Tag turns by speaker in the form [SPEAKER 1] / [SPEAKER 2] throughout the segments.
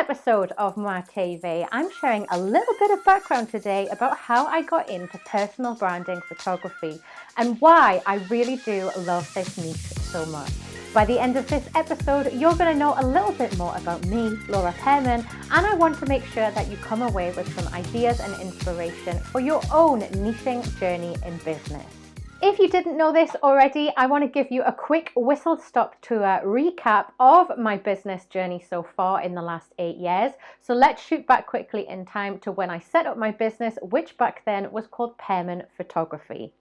[SPEAKER 1] episode of my TV, I'm sharing a little bit of background today about how I got into personal branding photography and why I really do love this niche so much. By the end of this episode, you're going to know a little bit more about me, Laura Pearman, and I want to make sure that you come away with some ideas and inspiration for your own niching journey in business. If you didn't know this already, I want to give you a quick whistle-stop tour recap of my business journey so far in the last 8 years. So let's shoot back quickly in time to when I set up my business, which back then was called Pearman Photography.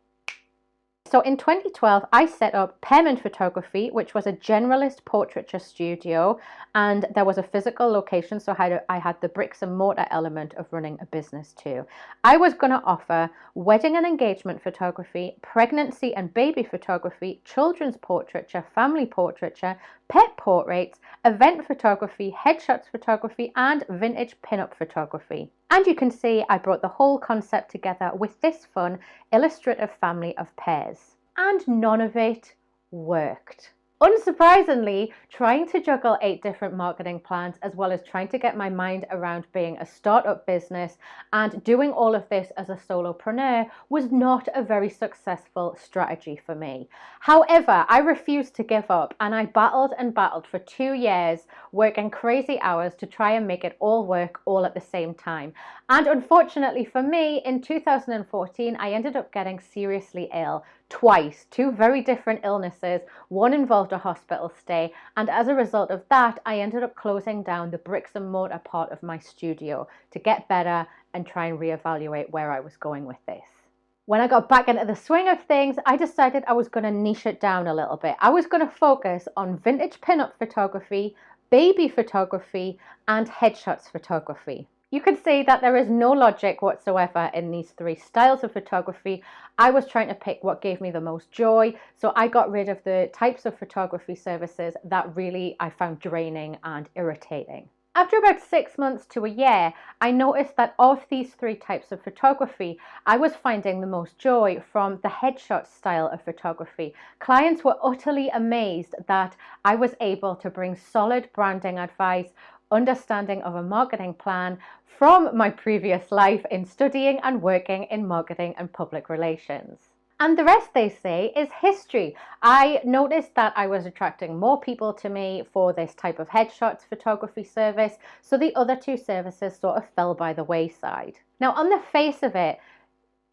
[SPEAKER 1] So in 2012, I set up Pearman Photography, which was a generalist portraiture studio, and there was a physical location, so I had the bricks and mortar element of running a business too. I was going to offer wedding and engagement photography, pregnancy and baby photography, children's portraiture, family portraiture, pet portraits, event photography, headshots photography, and vintage pinup photography. And you can see I brought the whole concept together with this fun illustrative family of pairs. And none of it worked. Unsurprisingly, trying to juggle 8 different marketing plans as well as trying to get my mind around being a startup business and doing all of this as a solopreneur was not a very successful strategy for me. However, I refused to give up and I battled and battled for 2 years, working crazy hours to try and make it all work all at the same time. And unfortunately for me, in 2014, I ended up getting seriously ill. Twice, 2 very different illnesses. One involved a hospital stay, and as a result of that, I ended up closing down the bricks and mortar part of my studio to get better and try and reevaluate where I was going with this. When I got back into the swing of things, I decided I was going to niche it down a little bit. I was going to focus on vintage pinup photography, baby photography, and headshots photography. You can see that there is no logic whatsoever in these 3 styles of photography. I was trying to pick what gave me the most joy, so I got rid of the types of photography services that really I found draining and irritating. After about 6 months to a year, I noticed that of these 3 types of photography, I was finding the most joy from the headshot style of photography. Clients were utterly amazed that I was able to bring solid branding advice, understanding of a marketing plan from my previous life in studying and working in marketing and public relations. And the rest, they say, is history. I noticed that I was attracting more people to me for this type of headshots photography service, so the other 2 services sort of fell by the wayside. Now, on the face of it,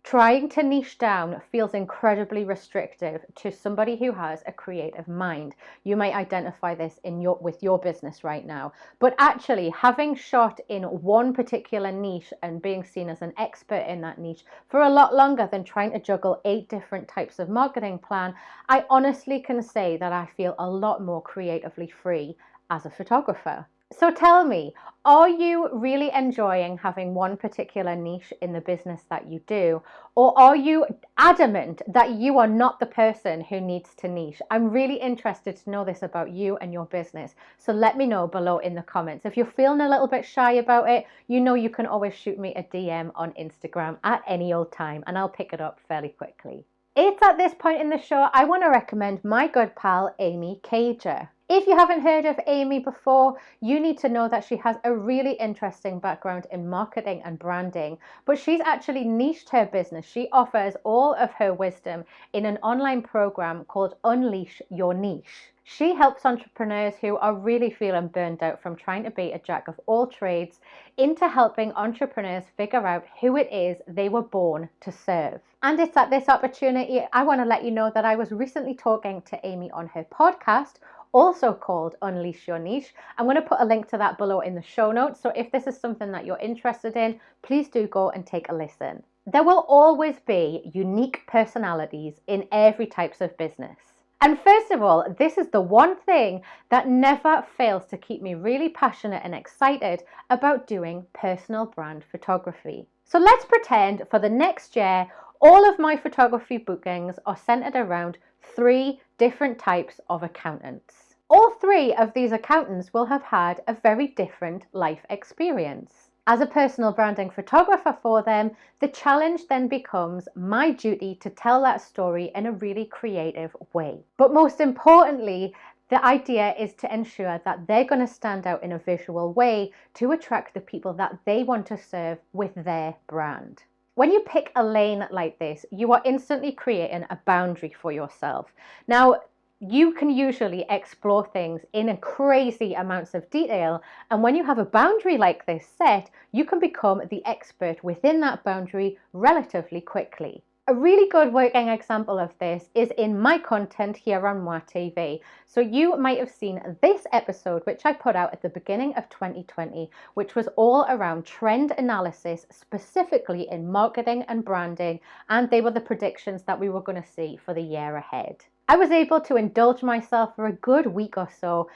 [SPEAKER 1] trying to niche down feels incredibly restrictive to somebody who has a creative mind. You might identify this with your business right now, but actually having shot in one particular niche and being seen as an expert in that niche for a lot longer than trying to juggle 8 different types of marketing plan, I honestly can say that I feel a lot more creatively free as a photographer. So tell me, are you really enjoying having one particular niche in the business that you do? Or are you adamant that you are not the person who needs to niche? I'm really interested to know this about you and your business. So let me know below in the comments. If you're feeling a little bit shy about it, you know you can always shoot me a DM on Instagram at any old time and I'll pick it up fairly quickly. It's at this point in the show I want to recommend my good pal, Amy Caiger. If you haven't heard of Amy before, you need to know that she has a really interesting background in marketing and branding, but she's actually niched her business. She offers all of her wisdom in an online program called Unleash Your Niche. She helps entrepreneurs who are really feeling burned out from trying to be a jack of all trades into helping entrepreneurs figure out who it is they were born to serve. And it's at this opportunity I want to let you know that I was recently talking to Amy on her podcast, also called Unleash Your Niche. I'm going to put a link to that below in the show notes. So if this is something that you're interested in, please do go and take a listen. There will always be unique personalities in every type of business. And first of all, this is the one thing that never fails to keep me really passionate and excited about doing personal brand photography. So let's pretend for the next year, all of my photography bookings are centered around 3 different types of accountants. All 3 of these accountants will have had a very different life experience. As a personal branding photographer for them, the challenge then becomes my duty to tell that story in a really creative way. But most importantly, The idea is to ensure that they're going to stand out in a visual way to attract the people that they want to serve with their brand. When you pick a lane like this, you are instantly creating a boundary for yourself. Now, you can usually explore things in crazy amounts of detail, and when you have a boundary like this set, you can become the expert within that boundary relatively quickly. A really good working example of this is in my content here on Moi TV. So you might have seen this episode, which I put out at the beginning of 2020, which was all around trend analysis, specifically in marketing and branding, and they were the predictions that we were going to see for the year ahead. I was able to indulge myself for a good week or so,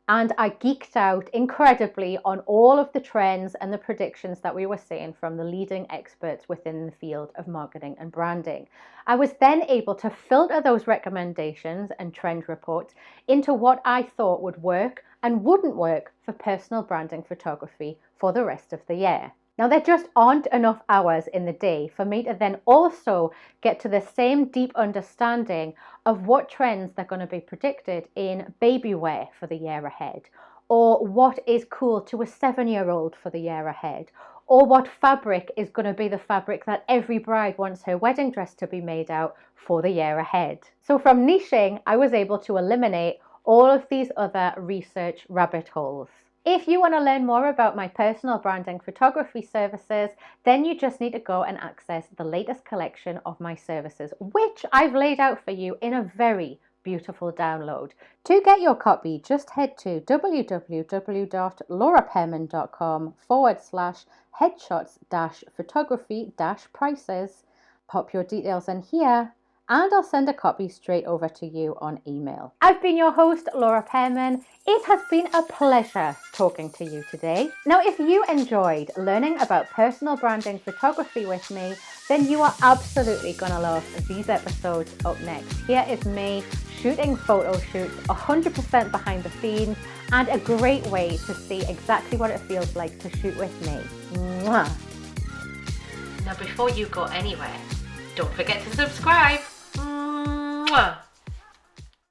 [SPEAKER 1] and I geeked out incredibly on all of the trends and the predictions that we were seeing from the leading experts within the field of marketing and branding. I was then able to filter those recommendations and trend reports into what I thought would work and wouldn't work for personal branding photography for the rest of the year. Now, there just aren't enough hours in the day for me to then also get to the same deep understanding of what trends they're going to be predicted in baby wear for the year ahead, or what is cool to a 7-year-old for the year ahead, or what fabric is going to be the fabric that every bride wants her wedding dress to be made out for the year ahead. So from niching, I was able to eliminate all of these other research rabbit holes. If you want to learn more about my personal branding photography services, then you just need to go and access the latest collection of my services, which I've laid out for you in a very beautiful download. To get your copy, just head to www.laurapearman.com/headshots-photography-prices. Pop your details in here, and I'll send a copy straight over to you on email. I've been your host, Laura Pearman. It has been a pleasure talking to you today. Now, if you enjoyed learning about personal branding photography with me, then you are absolutely gonna love these episodes up next. Here is me shooting photo shoots 100% behind the scenes, and a great way to see exactly what it feels like to shoot with me. Mwah. Now, before you go anywhere, don't forget to subscribe. Mwah.